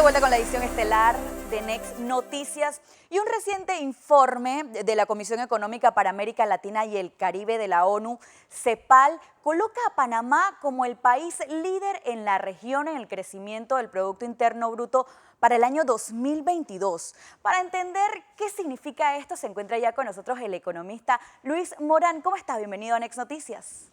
vuelta con la edición estelar de Next Noticias y un reciente informe de la Comisión Económica para América Latina y el Caribe de la ONU, CEPAL, coloca a Panamá como el país líder en la región en el crecimiento del Producto Interno Bruto para el año 2022. Para entender qué significa esto, se encuentra ya con nosotros el economista Luis Morán. ¿Cómo estás? Bienvenido a Next Noticias.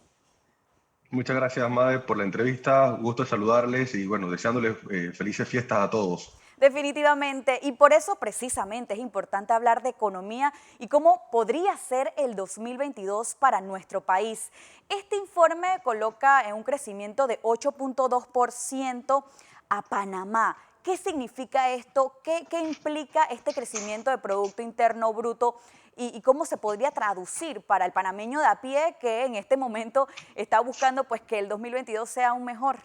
Muchas gracias, Made, por la entrevista. Gusto saludarles y, bueno, deseándoles felices fiestas a todos. Definitivamente, y por eso precisamente es importante hablar de economía y cómo podría ser el 2022 para nuestro país. Este informe coloca en un crecimiento de 8.2% a Panamá. ¿Qué significa esto? ¿Qué implica este crecimiento de Producto Interno Bruto? ¿Y cómo se podría traducir para el panameño de a pie que en este momento está buscando pues, que el 2022 sea aún mejor?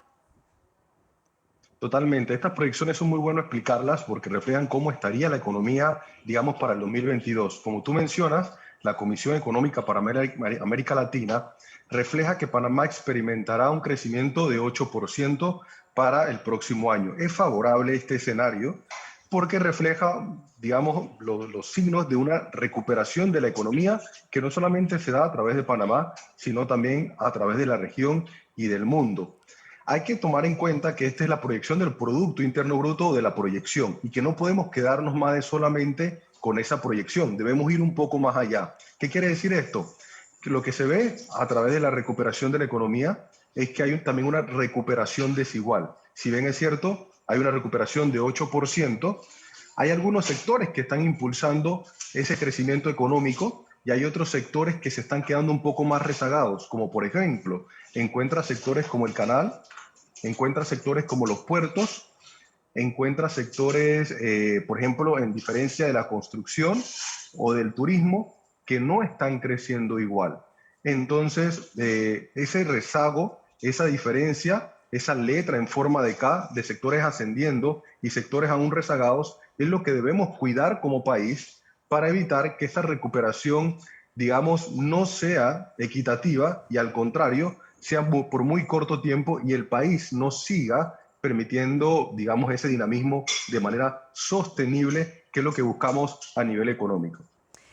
Totalmente. Estas proyecciones son muy buenas explicarlas porque reflejan cómo estaría la economía, digamos, para el 2022. Como tú mencionas, la Comisión Económica para América Latina refleja que Panamá experimentará un crecimiento de 8% para el próximo año. Es favorable este escenario porque refleja, digamos, los signos de una recuperación de la economía que no solamente se da a través de Panamá, sino también a través de la región y del mundo. Hay que tomar en cuenta que esta es la proyección del Producto Interno Bruto o de la proyección y que no podemos quedarnos más de solamente con esa proyección, debemos ir un poco más allá. ¿Qué quiere decir esto? Que lo que se ve a través de la recuperación de la economía es que hay también una recuperación desigual. Si bien es cierto, hay una recuperación de 8%, hay algunos sectores que están impulsando ese crecimiento económico y hay otros sectores que se están quedando un poco más rezagados, como por ejemplo, encuentra sectores como el canal, encuentra sectores como los puertos, encuentra sectores, por ejemplo, en diferencia de la construcción o del turismo, que no están creciendo igual. Entonces, ese rezago, esa diferencia, esa letra en forma de K de sectores ascendiendo y sectores aún rezagados, es lo que debemos cuidar como país para evitar que esta recuperación, digamos, no sea equitativa y al contrario, sea por muy corto tiempo y el país no siga permitiendo, digamos, ese dinamismo de manera sostenible, que es lo que buscamos a nivel económico.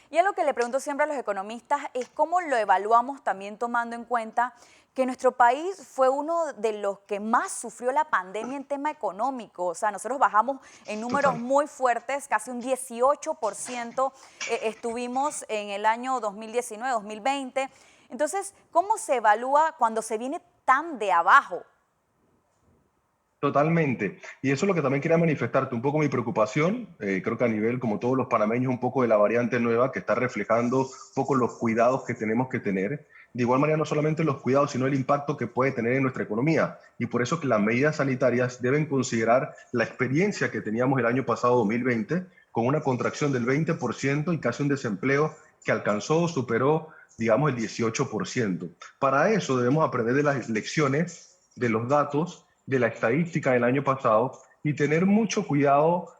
Y algo que le pregunto siempre a los economistas es cómo lo evaluamos también tomando en cuenta que nuestro país fue uno de los que más sufrió la pandemia en tema económico. O sea, nosotros bajamos en números Total. muy fuertes, casi un 18% estuvimos en el año 2019, 2020. Entonces, ¿cómo se evalúa cuando se viene tan de abajo? Totalmente. Y eso es lo que también quería manifestarte, un poco mi preocupación, creo que a nivel, como todos los panameños, un poco de la variante nueva que está reflejando un poco los cuidados que tenemos que tener. De igual manera, no solamente los cuidados, sino el impacto que puede tener en nuestra economía. Y por eso que las medidas sanitarias deben considerar la experiencia que teníamos el año pasado, 2020, con una contracción del 20% y casi un desempleo que alcanzó o superó, digamos, el 18%. Para eso debemos aprender de las lecciones, de los datos, de la estadística del año pasado y tener mucho cuidado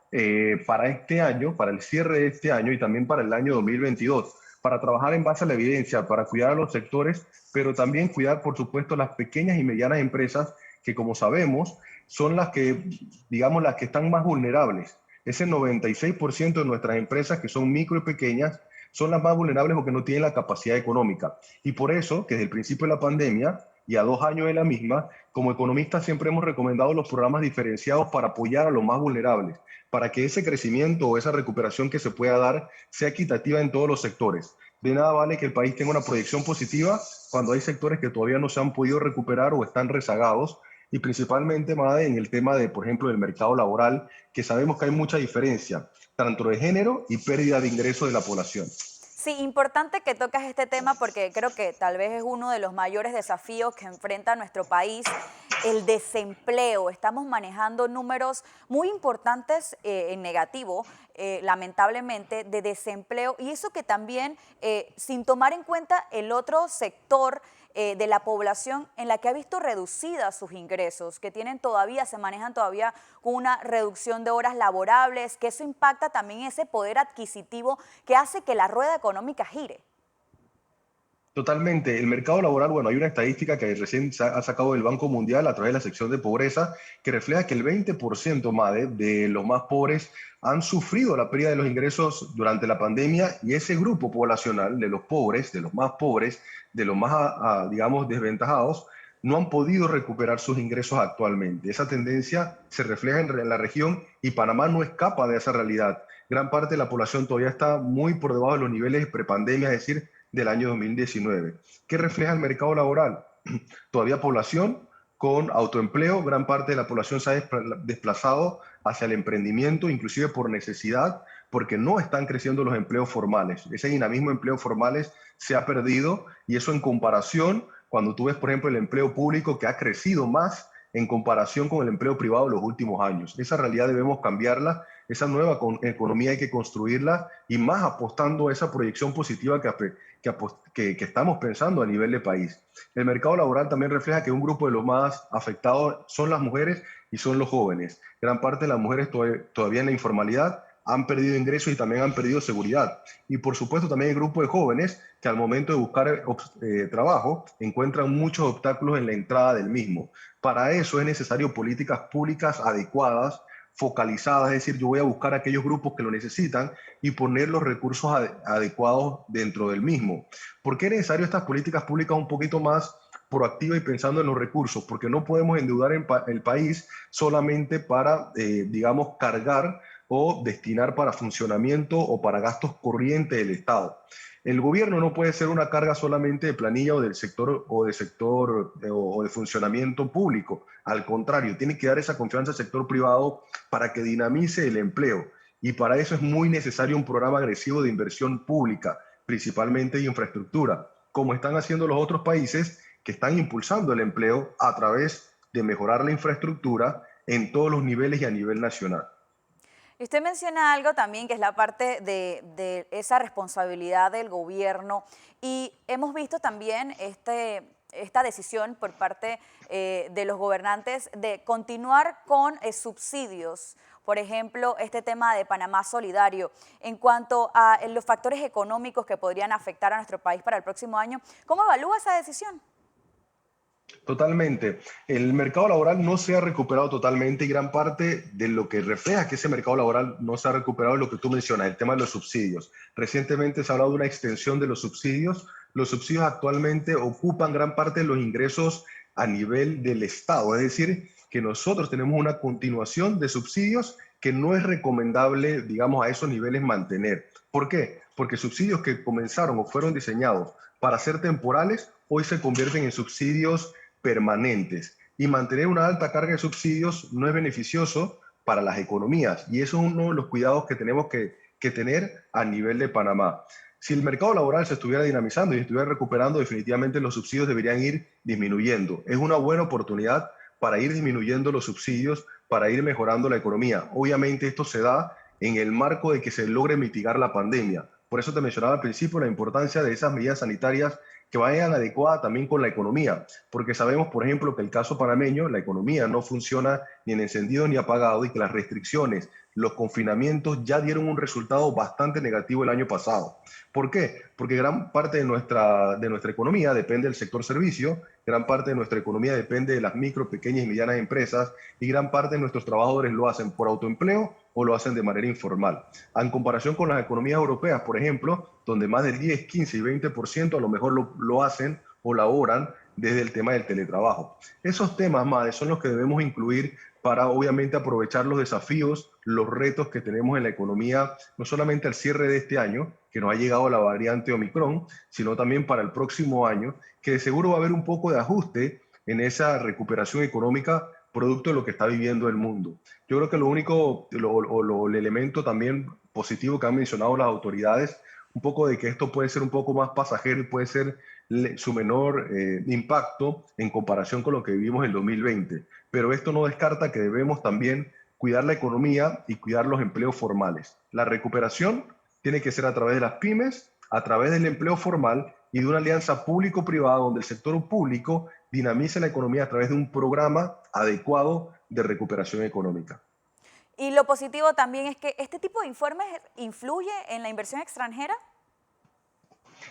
para este año, para el cierre de este año y también para el año 2022, para trabajar en base a la evidencia, para cuidar a los sectores, pero también cuidar, por supuesto, las pequeñas y medianas empresas que, como sabemos, son las que, digamos, las que están más vulnerables. Ese 96% de nuestras empresas que son micro y pequeñas son las más vulnerables porque no tienen la capacidad económica. Y por eso, que desde el principio de la pandemia y a 2 años de la misma, como economistas siempre hemos recomendado los programas diferenciados para apoyar a los más vulnerables, para que ese crecimiento o esa recuperación que se pueda dar sea equitativa en todos los sectores. De nada vale que el país tenga una proyección positiva cuando hay sectores que todavía no se han podido recuperar o están rezagados, y principalmente, Made, en el tema de, por ejemplo, del mercado laboral, que sabemos que hay mucha diferencia, tanto de género y pérdida de ingresos de la población. Sí, importante que tocas este tema porque creo que tal vez es uno de los mayores desafíos que enfrenta nuestro país, el desempleo. Estamos manejando números muy importantes en negativo, lamentablemente, de desempleo y eso que también, sin tomar en cuenta el otro sector de la población en la que ha visto reducidas sus ingresos, que tienen todavía, se manejan todavía con una reducción de horas laborables, que eso impacta también ese poder adquisitivo que hace que la rueda económica gire. Totalmente. El mercado laboral, bueno, hay una estadística que recién ha sacado el Banco Mundial a través de la sección de pobreza que refleja que el 20% más de los más pobres han sufrido la pérdida de los ingresos durante la pandemia y ese grupo poblacional de los pobres, de los más pobres, de los más, digamos, desventajados, no han podido recuperar sus ingresos actualmente. Esa tendencia se refleja en la región y Panamá no escapa de esa realidad. Gran parte de la población todavía está muy por debajo de los niveles prepandemia, es decir, del año 2019. ¿Qué refleja el mercado laboral? Todavía población con autoempleo, gran parte de la población se ha desplazado hacia el emprendimiento, inclusive por necesidad, porque no están creciendo los empleos formales. Ese dinamismo de empleos formales se ha perdido y eso en comparación, cuando tú ves, por ejemplo, el empleo público que ha crecido más en comparación con el empleo privado en los últimos años. Esa realidad debemos cambiarla, esa nueva economía hay que construirla y más apostando a esa proyección positiva que estamos pensando a nivel de país. El mercado laboral también refleja que un grupo de los más afectados son las mujeres y son los jóvenes. Gran parte de las mujeres todavía en la informalidad han perdido ingresos y también han perdido seguridad. Y por supuesto también hay grupos de jóvenes que al momento de buscar trabajo encuentran muchos obstáculos en la entrada del mismo. Para eso es necesario políticas públicas adecuadas, focalizadas, es decir, yo voy a buscar a aquellos grupos que lo necesitan y poner los recursos adecuados dentro del mismo. ¿Por qué es necesario estas políticas públicas un poquito más proactivas y pensando en los recursos? Porque no podemos endeudar el país solamente para, digamos, cargar o destinar para funcionamiento o para gastos corrientes del Estado. El gobierno no puede ser una carga solamente de planilla o del sector o de funcionamiento público. Al contrario, tiene que dar esa confianza al sector privado para que dinamice el empleo. Y para eso es muy necesario un programa agresivo de inversión pública, principalmente en infraestructura, como están haciendo los otros países que están impulsando el empleo a través de mejorar la infraestructura en todos los niveles y a nivel nacional. Y usted menciona algo también que es la parte de esa responsabilidad del gobierno y hemos visto también esta decisión por parte de los gobernantes de continuar con subsidios. Por ejemplo, este tema de Panamá Solidario. En cuanto a los factores económicos que podrían afectar a nuestro país para el próximo año, ¿cómo evalúa esa decisión? Totalmente. El mercado laboral no se ha recuperado totalmente y gran parte de lo que refleja que ese mercado laboral no se ha recuperado es lo que tú mencionas, el tema de los subsidios. Recientemente se ha hablado de una extensión de los subsidios. Los subsidios actualmente ocupan gran parte de los ingresos a nivel del Estado, es decir, que nosotros tenemos una continuación de subsidios que no es recomendable, digamos, a esos niveles mantener. ¿Por qué? Porque subsidios que comenzaron o fueron diseñados para ser temporales, hoy se convierten en subsidios permanentes y mantener una alta carga de subsidios no es beneficioso para las economías y eso es uno de los cuidados que tenemos que tener a nivel de Panamá. Si el mercado laboral se estuviera dinamizando y estuviera recuperando, definitivamente los subsidios deberían ir disminuyendo. Es una buena oportunidad para ir disminuyendo los subsidios, para ir mejorando la economía. Obviamente esto se da en el marco de que se logre mitigar la pandemia. Por eso te mencionaba al principio la importancia de esas medidas sanitarias que vayan adecuadas también con la economía, porque sabemos, por ejemplo, que el caso panameño, la economía no funciona ni en encendido ni apagado y que las restricciones, los confinamientos ya dieron un resultado bastante negativo el año pasado. ¿Por qué? Porque gran parte de nuestra economía depende del sector servicio, gran parte de nuestra economía depende de las micro, pequeñas y medianas empresas y gran parte de nuestros trabajadores lo hacen por autoempleo o lo hacen de manera informal. En comparación con las economías europeas, por ejemplo, donde más del 10, 15 y 20% a lo mejor lo hacen o laboran desde el tema del teletrabajo. Esos temas, Made, son los que debemos incluir para obviamente aprovechar los desafíos, los retos que tenemos en la economía, no solamente al cierre de este año, que nos ha llegado la variante Omicron, sino también para el próximo año, que de seguro va a haber un poco de ajuste en esa recuperación económica producto de lo que está viviendo el mundo. Yo creo que lo único, el elemento también positivo que han mencionado las autoridades, un poco de que esto puede ser un poco más pasajero y puede ser su menor impacto en comparación con lo que vivimos en 2020. Pero esto no descarta que debemos también cuidar la economía y cuidar los empleos formales. La recuperación tiene que ser a través de las pymes, a través del empleo formal y de una alianza público-privada donde el sector público dinamice la economía a través de un programa adecuado de recuperación económica. Y lo positivo también es que este tipo de informes influye en la inversión extranjera.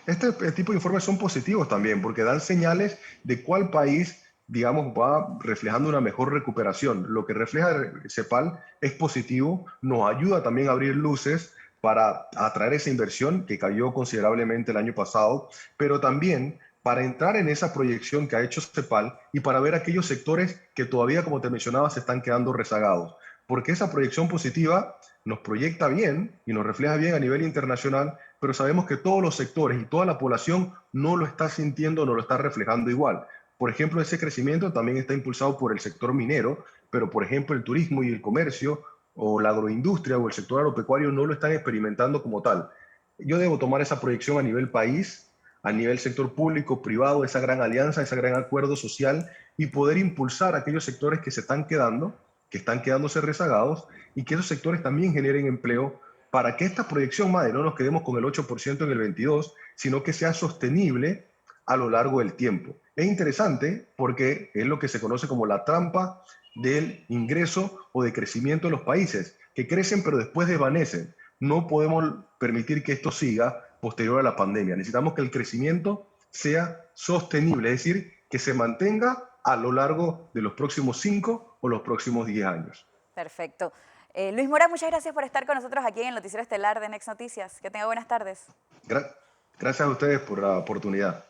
Este tipo de informes son positivos también porque dan señales de cuál país, digamos, va reflejando una mejor recuperación. Lo que refleja CEPAL es positivo, nos ayuda también a abrir luces para atraer esa inversión que cayó considerablemente el año pasado, pero también para entrar en esa proyección que ha hecho CEPAL y para ver aquellos sectores que todavía, como te mencionaba, se están quedando rezagados. Porque esa proyección positiva nos proyecta bien y nos refleja bien a nivel internacional, pero sabemos que todos los sectores y toda la población no lo está sintiendo, no lo está reflejando igual. Por ejemplo, ese crecimiento también está impulsado por el sector minero, pero por ejemplo el turismo y el comercio o la agroindustria o el sector agropecuario no lo están experimentando como tal. Yo debo tomar esa proyección a nivel país, a nivel sector público, privado, esa gran alianza, ese gran acuerdo social y poder impulsar a aquellos sectores que se están quedando, que están quedándose rezagados y que esos sectores también generen empleo para que esta proyección, madre, no nos quedemos con el 8% en el 22, sino que sea sostenible a lo largo del tiempo. Es interesante porque es lo que se conoce como la trampa del ingreso o de crecimiento de los países, que crecen pero después desvanecen. No podemos permitir que esto siga posterior a la pandemia. Necesitamos que el crecimiento sea sostenible, es decir, que se mantenga a lo largo de los próximos 5 o los próximos 10 años. Perfecto. Luis Mora, muchas gracias por estar con nosotros aquí en el Noticiero Estelar de Next Noticias. Que tenga buenas tardes. Gracias a ustedes por la oportunidad.